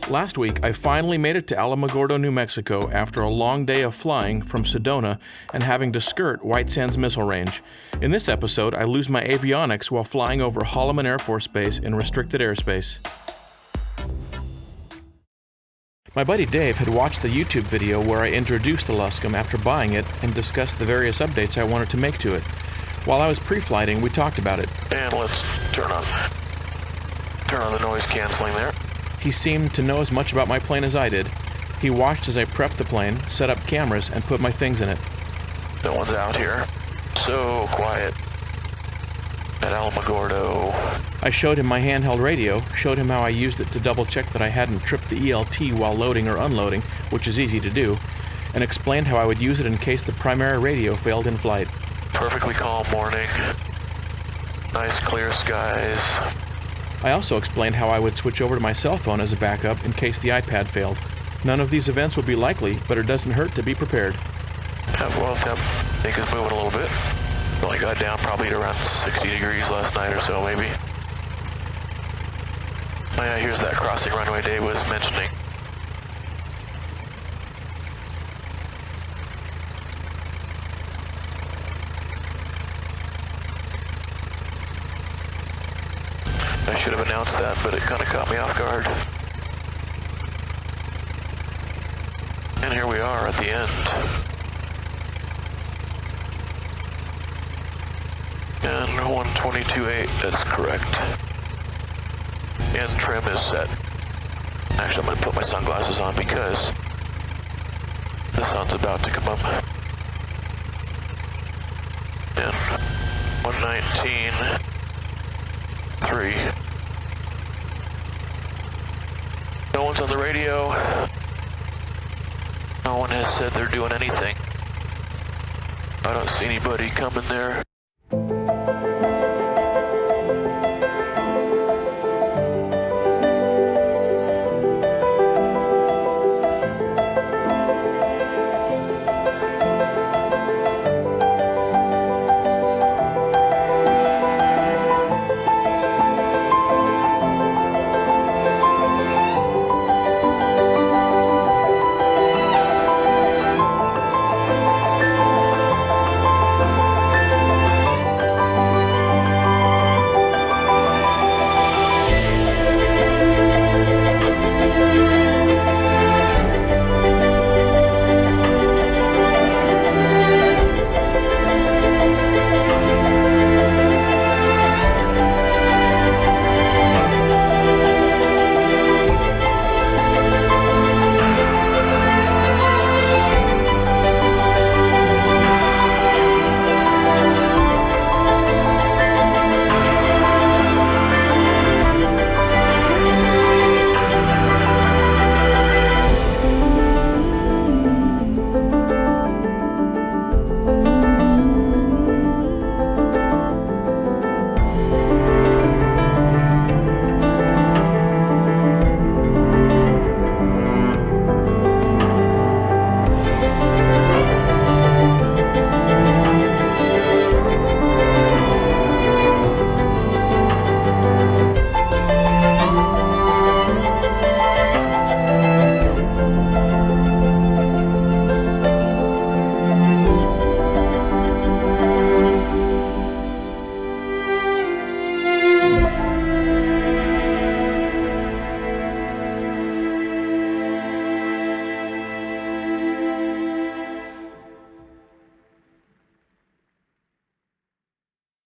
Last week, I finally made it to Alamogordo, New Mexico after a long day of flying from Sedona and having to skirt White Sands Missile Range. In this episode, I lose my avionics while flying over Holloman Air Force Base in restricted airspace. My buddy Dave had watched the YouTube video where I introduced the Luscombe after buying it and discussed the various updates I wanted to make to it. While I was pre-flighting, we talked about it. And let's turn on the noise canceling there. He seemed to know as much about my plane as I did. He watched as I prepped the plane, set up cameras, and put my things in it. No one's out here. So quiet at Alamogordo. I showed him my handheld radio, showed him how I used it to double-check that I hadn't tripped the ELT while loading or unloading, which is easy to do, and explained how I would use it in case the primary radio failed in flight. Perfectly calm morning. Nice clear skies. I also explained how I would switch over to my cell phone as a backup in case the iPad failed. None of these events would be likely, but it doesn't hurt to be prepared. Well, temp think is moving a little bit. Only got down probably to around 60 degrees last night or so, maybe. Oh yeah, here's that crossing runway Dave was mentioning. I should have announced that, but it kind of caught me off guard. And here we are at the end. And 122.8, that's correct. And trim is set. Actually, I'm going to put my sunglasses on because the sun's about to come up. And 119.3. No one's on the radio. No one has said they're doing anything. I don't see anybody coming there.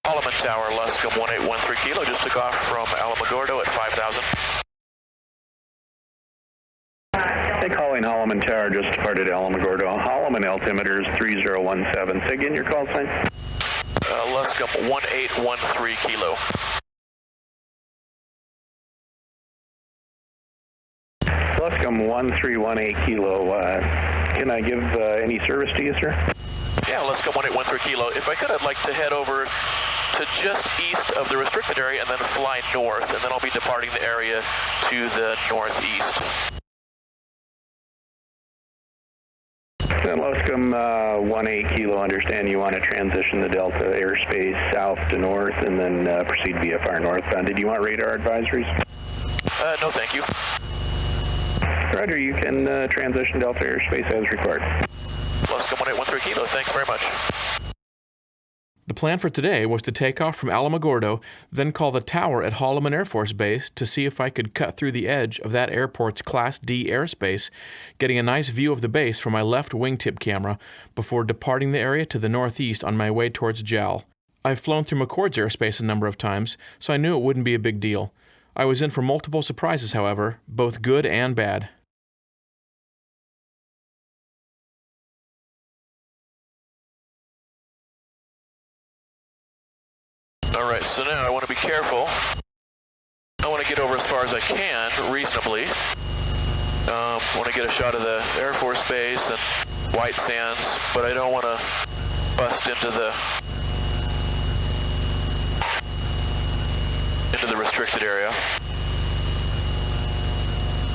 Holloman Tower, Luscombe 1813 Kilo, just took off from Alamogordo at 5,000. Hey, calling Holloman Tower, just departed Alamogordo. Holloman altimeter is 3017. Say again your call sign. Luscombe 1813 Kilo. Luscombe 1318 Kilo. Can I give any service to you, sir? Yeah, Luscombe 1813 Kilo. If I could, I'd like to head over to just east of the restricted area and then fly north, and then I'll be departing the area to the northeast. And Luscombe 18 Kilo, understand you want to transition the Delta airspace south to north and then proceed VFR northbound. Did you want radar advisories? No, thank you. Roger, you can transition Delta airspace as required. Luscombe 1813 Kilo, thanks very much. The plan for today was to take off from Alamogordo, then call the tower at Holloman Air Force Base to see if I could cut through the edge of that airport's Class D airspace, getting a nice view of the base from my left wingtip camera before departing the area to the northeast on my way towards JAL. I've flown through McCord's airspace a number of times, so I knew it wouldn't be a big deal. I was in for multiple surprises, however, both good and bad. All right, so now I want to be careful. I want to get over as far as I can, reasonably. Want to get a shot of the Air Force Base and White Sands, but I don't want to bust into the restricted area.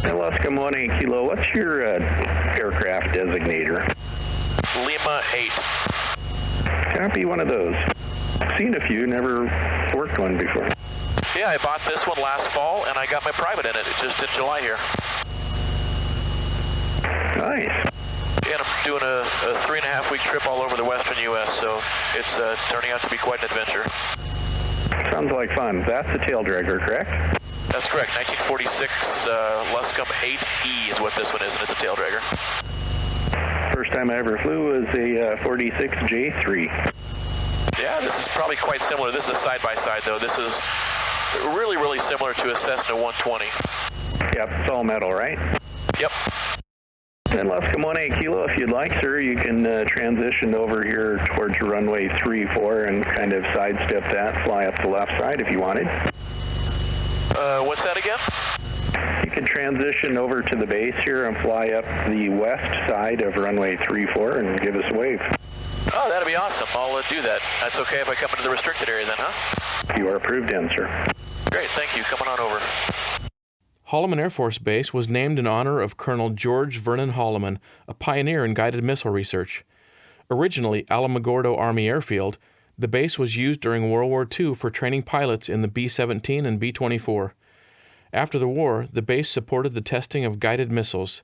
Luscombe 18 Kilo, what's your aircraft designator? Lima 8. Copy one of those. Seen a few, never worked one before. Yeah, I bought this one last fall, and I got my private in it. It's just in July here. Nice. And I'm doing a 3.5-week trip all over the western U.S., so it's turning out to be quite an adventure. Sounds like fun. That's a tail dragger, correct? That's correct. 1946 Luscombe 8E is what this one is, and it's a tail dragger. First time I ever flew was a 46J3. Yeah, this is probably quite similar. This is a side-by-side, though. This is really, really similar to a Cessna 120. Yep, it's all metal, right? Yep. And Luscombe 18 Kilo, if you'd like, sir, you can transition over here towards runway 34 and kind of sidestep that, fly up the left side if you wanted. What's that again? You can transition over to the base here and fly up the west side of runway 34 and give us a wave. Oh, that'd be awesome. I'll do that. That's okay if I come into the restricted area then, huh? You are approved in, sir. Great, thank you. Coming on over. Holloman Air Force Base was named in honor of Colonel George Vernon Holloman, a pioneer in guided missile research. Originally Alamogordo Army Airfield, the base was used during World War II for training pilots in the B-17 and B-24. After the war, the base supported the testing of guided missiles.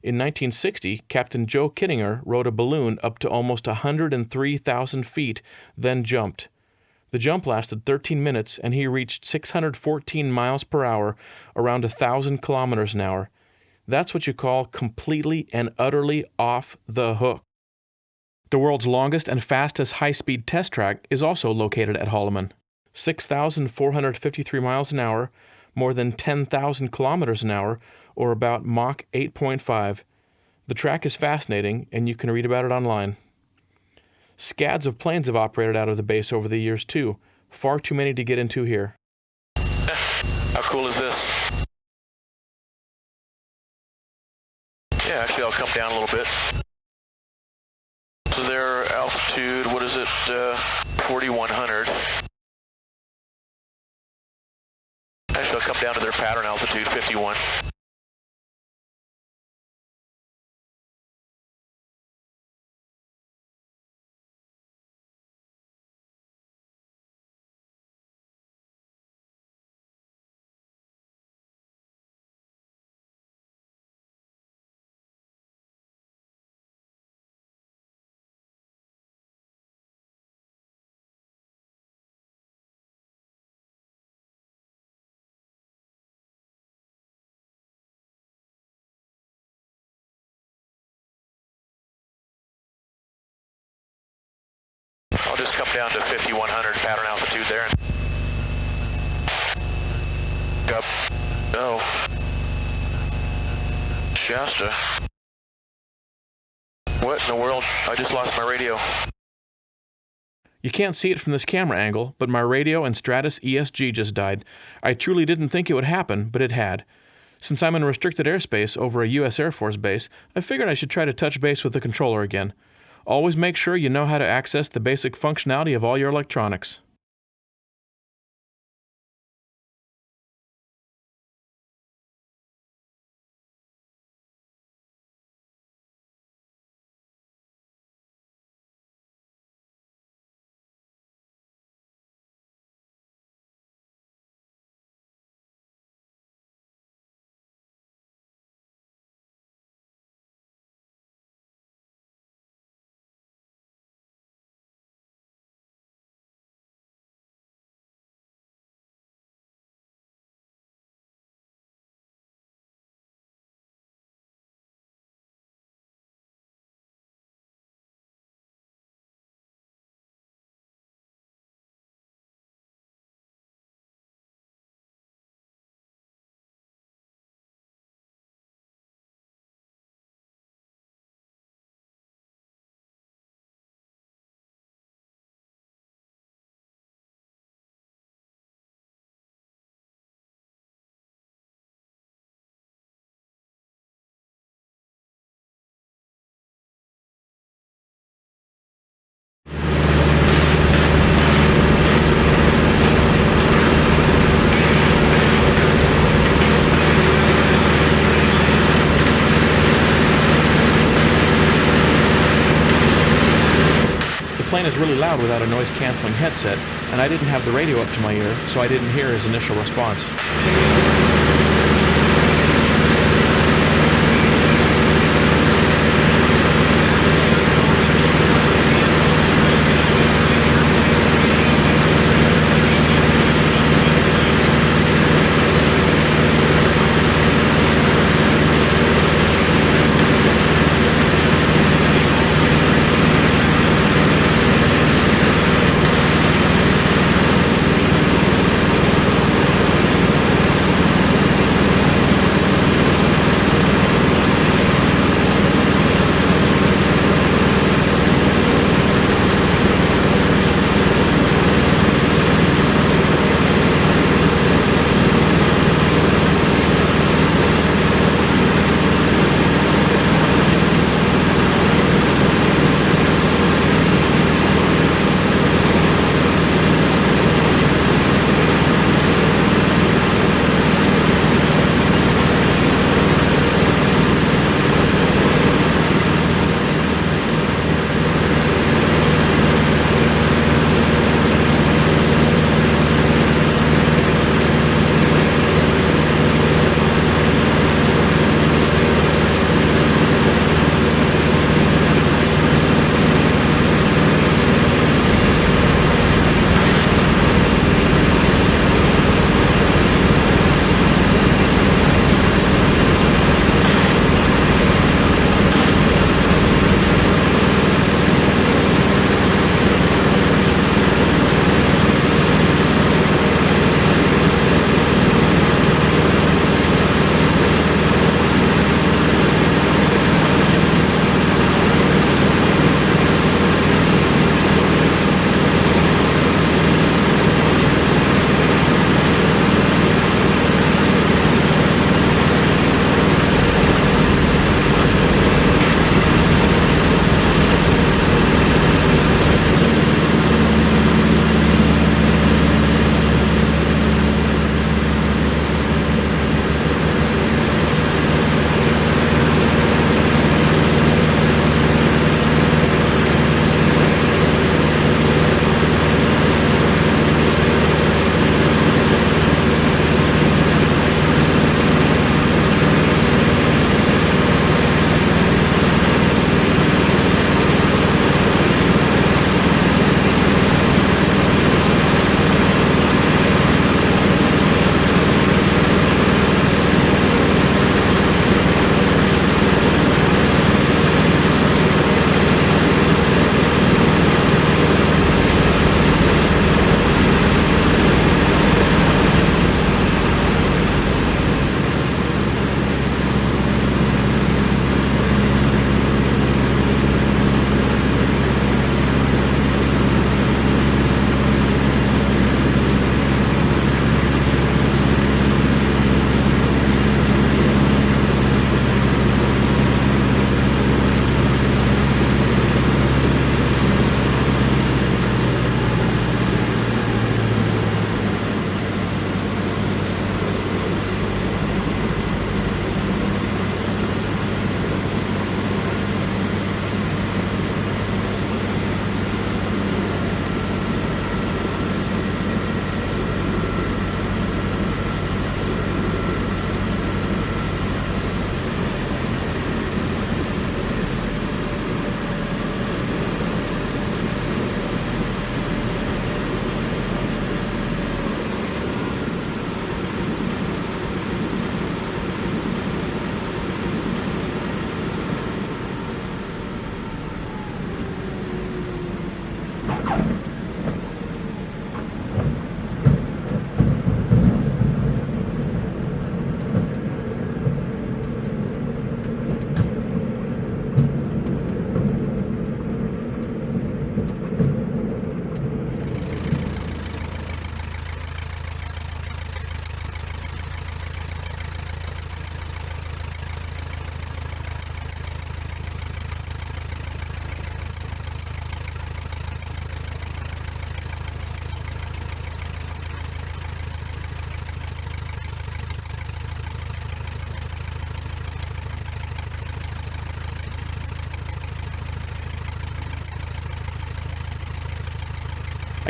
In 1960, Captain Joe Kittinger rode a balloon up to almost 103,000 feet, then jumped. The jump lasted 13 minutes, and he reached 614 miles per hour, around 1,000 kilometers an hour. That's what you call completely and utterly off the hook. The world's longest and fastest high-speed test track is also located at Holloman. 6,453 miles an hour, more than 10,000 kilometers an hour, or about Mach 8.5. The track is fascinating, and you can read about it online. Scads of planes have operated out of the base over the years, too. Far too many to get into here. How cool is this? Yeah, actually I'll come down a little bit. So their altitude, what is it, 4,100. Actually I'll come down to their pattern altitude, 51. I'll just come down to 5,100 pattern altitude there. Up. No. Shasta. What in the world? I just lost my radio. You can't see it from this camera angle, but my radio and Stratus ESG just died. I truly didn't think it would happen, but it had. Since I'm in restricted airspace over a U.S. Air Force base, I figured I should try to touch base with the controller again. Always make sure you know how to access the basic functionality of all your electronics. plane is really loud without a noise-canceling headset, and I didn't have the radio up to my ear, so I didn't hear his initial response.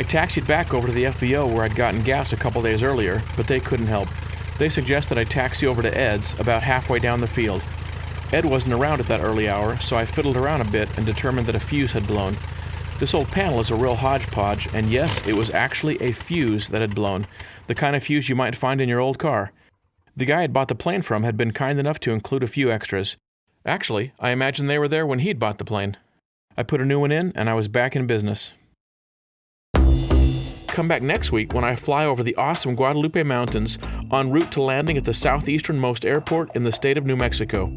I taxied back over to the FBO where I'd gotten gas a couple days earlier, but they couldn't help. They suggested I taxi over to Ed's about halfway down the field. Ed wasn't around at that early hour, so I fiddled around a bit and determined that a fuse had blown. This old panel is a real hodgepodge, and yes, it was actually a fuse that had blown, the kind of fuse you might find in your old car. The guy I'd bought the plane from had been kind enough to include a few extras. Actually, I imagine they were there when he'd bought the plane. I put a new one in, and I was back in business. Come back next week when I fly over the awesome Guadalupe Mountains en route to landing at the southeasternmost airport in the state of New Mexico.